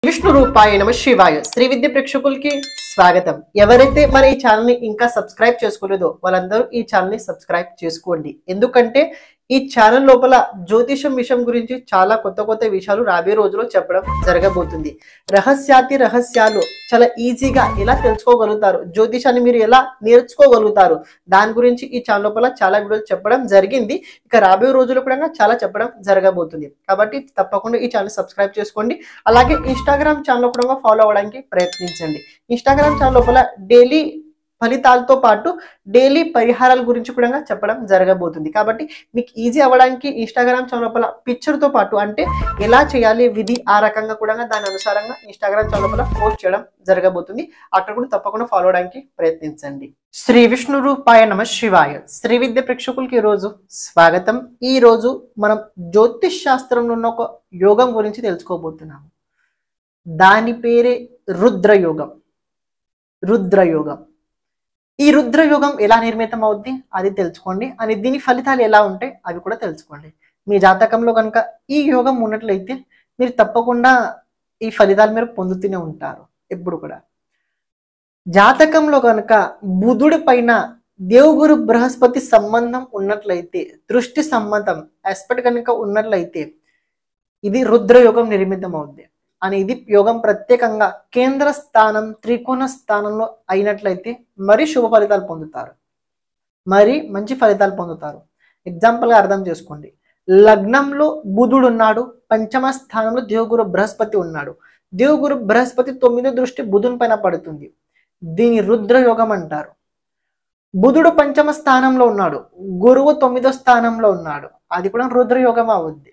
విష్ణు రూపాయ నమ శివాయ శ్రీ విద్య ప్రేక్షకులకి స్వాగతం. ఎవరైతే మన ఈ ఛానల్ ని ఇంకా సబ్స్క్రైబ్ చేసుకోలేదో వాళ్ళందరూ ఈ ఛానల్ ని సబ్స్క్రైబ్ చేసుకోండి. ఎందుకంటే ఈ ఛానల్ లోపల జ్యోతిషం విషయం గురించి చాలా కొత్త విషయాలు రాబోయే రోజుల్లో చెప్పడం జరగబోతుంది. రహస్యాలు చాలా ఈజీగా ఎలా తెలుసుకోగలుగుతారు, జ్యోతిషాన్ని మీరు ఎలా నేర్చుకోగలుగుతారు, దాని గురించి ఈ ఛానల్ లోపల చాలా వీడియోలు చెప్పడం జరిగింది. ఇక రాబోయే రోజుల్లో కూడా చాలా చెప్పడం జరగబోతుంది. కాబట్టి తప్పకుండా ఈ ఛానల్ సబ్స్క్రైబ్ చేసుకోండి. అలాగే ఇన్స్టాగ్రామ్ ఛానల్ కూడా ఫాలో అవ్వడానికి ప్రయత్నించండి. ఇన్స్టాగ్రామ్ ఛానల్ లోపల డైలీ ఫలితాలతో పాటు డైలీ పరిహారాల గురించి కూడా చెప్పడం జరగబోతుంది. కాబట్టి మీకు ఈజీ అవ్వడానికి ఇన్స్టాగ్రామ్ ఛానల్ లోపల పిక్చర్తో పాటు అంటే ఎలా చేయాలి విధి ఆ రకంగా కూడా దాని అనుసారంగా ఇన్స్టాగ్రామ్ ఛానల్ లోపల పోస్ట్ చేయడం జరగబోతుంది. అక్కడ కూడా తప్పకుండా ఫాలో అవడానికి ప్రయత్నించండి. శ్రీ విష్ణు రూపాయ నమ శివాయ శ్రీ విద్య ప్రేక్షకులకి ఈరోజు స్వాగతం. ఈ రోజు మనం జ్యోతిష్ శాస్త్రంలో ఉన్న ఒక యోగం గురించి తెలుసుకోబోతున్నాము. దాని పేరే రుద్రయోగం. రుద్రయోగం ఈ రుద్రయోగం ఎలా నిర్మితం అవుద్ది అది తెలుసుకోండి. అని దీని ఫలితాలు ఎలా ఉంటాయి అవి కూడా తెలుసుకోండి. మీ జాతకంలో కనుక ఈ యోగం ఉన్నట్లయితే మీరు తప్పకుండా ఈ ఫలితాలు మీరు పొందుతూనే ఉంటారు. ఎప్పుడు కూడా జాతకంలో కనుక బుధుడి పైన దేవుగురు బృహస్పతి సంబంధం ఉన్నట్లయితే, దృష్టి సంబంధం ఆస్పెక్ట్ కనుక ఉన్నట్లయితే ఇది రుద్రయోగం నిర్మితం అవుద్ది. అని ఇది యోగం ప్రత్యేకంగా కేంద్ర స్థానం త్రికోణ స్థానంలో అయినట్లయితే మరి శుభ ఫలితాలు పొందుతారు, మరి మంచి ఫలితాలు పొందుతారు. ఎగ్జాంపుల్గా అర్థం చేసుకోండి. లగ్నంలో బుధుడు ఉన్నాడు, పంచమ స్థానంలో దేవగురు బృహస్పతి ఉన్నాడు. దేవగురు బృహస్పతి 9వ దృష్టి బుధుని పైన పడుతుంది. దీని రుద్రయోగం అంటారు. బుధుడు పంచమ స్థానంలో ఉన్నాడు, గురువు 9వ స్థానంలో ఉన్నాడు, అది కూడా రుద్రయోగం అవుద్ది.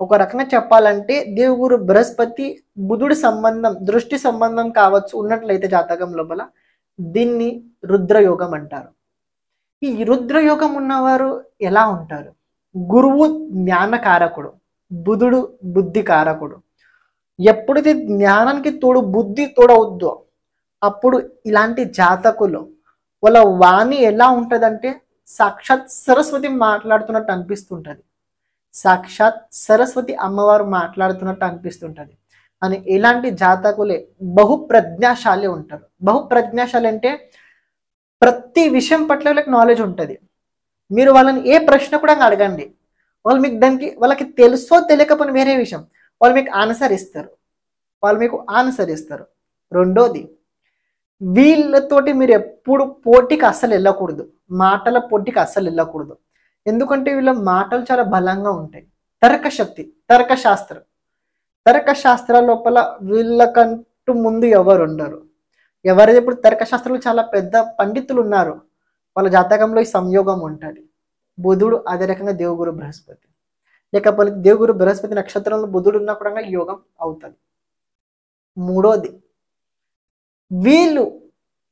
ఒక రకంగా చెప్పాలంటే దేవుగురు బృహస్పతి బుధుడి సంబంధం దృష్టి సంబంధం కావచ్చు ఉన్నట్లయితే జాతకం లోపల దీన్ని రుద్రయోగం అంటారు. ఈ రుద్రయోగం ఉన్నవారు ఎలా ఉంటారు? గురువు జ్ఞానకారకుడు, బుధుడు బుద్ధి కారకుడు. ఎప్పుడైతే జ్ఞానానికి తోడు బుద్ధి తోడవుద్దో అప్పుడు ఇలాంటి జాతకులు వాళ్ళ వాణి ఎలా ఉంటుందంటే సాక్షాత్ సరస్వతి మాట్లాడుతున్నట్టు అనిపిస్తుంటది. సాక్షాత్ సరస్వతి అమ్మవారు మాట్లాడుతున్నట్టు అనిపిస్తుంటది. అని ఇలాంటి జాతకులే బహుప్రజ్ఞాశాలి ఉంటారు. బహుప్రజ్ఞాశాలి అంటే ప్రతి విషయం పట్ల వాళ్ళకి నాలెడ్జ్ ఉంటుంది. మీరు వాళ్ళని ఏ ప్రశ్న కూడా అడగండి, వాళ్ళు మీకు దానికి వాళ్ళకి తెలుసో తెలియకపోయినా వేరే విషయం వాళ్ళు మీకు ఆన్సర్ ఇస్తారు. రెండోది, వీళ్ళతోటి మీరు ఎప్పుడు పోటీకి అస్సలు వెళ్ళకూడదు, మాటల పోటీకి అస్సలు వెళ్ళకూడదు. ఎందుకంటే వీళ్ళ మాటలు చాలా బలంగా ఉంటాయి. తర్కశక్తి, తర్కశాస్త్రాల లోపల వీళ్ళకంటూ ముందు ఎవరు ఉండరు. ఎవరైతే ఇప్పుడు తర్కశాస్త్రంలో చాలా పెద్ద పండితులు ఉన్నారు వాళ్ళ జాతకంలో ఈ సంయోగం ఉంటుంది. బుధుడు అదే రకంగా దేవగురు బృహస్పతి, లేకపోతే దేవగురు బృహస్పతి నక్షత్రంలో బుధుడు ఉన్నా కూడా ఈ యోగం అవుతుంది. మూడోది, వీళ్ళు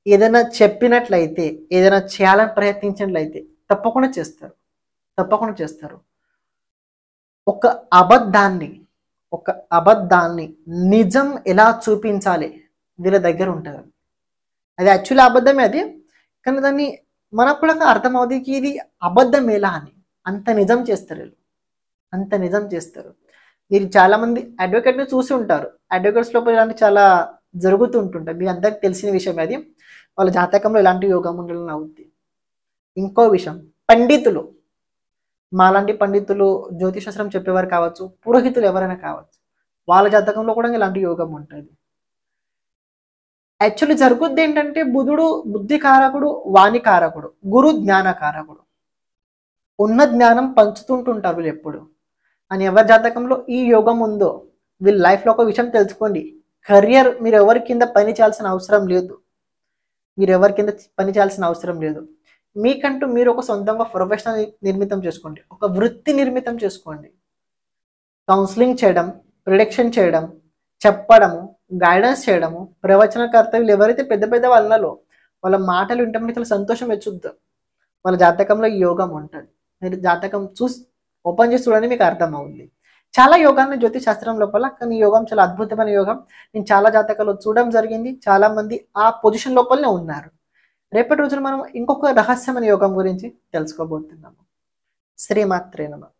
ఏదైనా చెప్పినట్లయితే ఏదైనా చేయాలని ప్రయత్నించినట్లయితే తప్పకుండా చేస్తారు. ఒక అబద్ధాన్ని నిజం ఎలా చూపించాలి వీళ్ళ దగ్గర ఉంటుంది. అది యాక్చువల్లీ అబద్ధమే అది, కానీ దాన్ని మనకు కూడా అర్థం అవుతుంది ఇది అబద్ధం ఎలా అని. అంత నిజం చేస్తారు. మీరు చాలా మంది అడ్వకేట్ని చూసి ఉంటారు. అడ్వకేట్స్ లోపల ఇలాంటి చాలా జరుగుతూ ఉంటుంటాయి. మీకు అందరికి తెలిసిన విషయం అది. వాళ్ళ జాతకంలో ఇలాంటి యోగం ఉండాలని అవుద్ది. ఇంకో విషయం, పండితులు, మాలాంటి పండితులు జ్యోతిషాస్త్రం చెప్పేవారు కావచ్చు, పురోహితులు ఎవరైనా కావచ్చు, వాళ్ళ జాతకంలో కూడా ఇలాంటి యోగం ఉంటుంది. యాక్చువల్లీ జరుగుద్ది ఏంటంటే బుధుడు బుద్ధికారకుడు, వాణికారకుడు, గురు జ్ఞానకారకుడు. ఉన్న జ్ఞానం పంచుతుంటుంటారు వీళ్ళు ఎప్పుడు. అని ఎవరి జాతకంలో ఈ యోగం ఉందో వీళ్ళ లైఫ్లో ఒక విషయం తెలుసుకోండి. కెరియర్ మీరు ఎవరి కింద పని చేయాల్సిన అవసరం లేదు. మీకంటూ మీరు ఒక సొంతంగా ప్రొఫెషనల్ నిర్మితం చేసుకోండి, ఒక వృత్తి నిర్మితం చేసుకోండి. కౌన్సిలింగ్ చేయడం, ప్రిడిక్షన్ చేయడం, చెప్పడము, గైడెన్స్ చేయడము, ప్రవచనకర్తవ్యులు ఎవరైతే పెద్ద వాళ్ళలో వాళ్ళ మాటలు వింటే మీకు సంతోషం వచ్చుద్దు. వాళ్ళ జాతకంలో ఈ యోగం ఉంటుంది. మీరు జాతకం చూసి ఓపెన్ చేసి చూడండి, మీకు అర్థం అవుతుంది. చాలా యోగాన్ని జ్యోతిష్ శాస్త్రం లోపల, కానీ యోగం చాలా అద్భుతమైన యోగం. నేను చాలా జాతకాలు చూడడం జరిగింది. చాలా మంది ఆ పొజిషన్ లోపలనే ఉన్నారు. రేపటి రోజున మనం ఇంకొక రహస్యమైన యోగం గురించి తెలుసుకోబోతున్నాము. శ్రీమాత్రే నమః.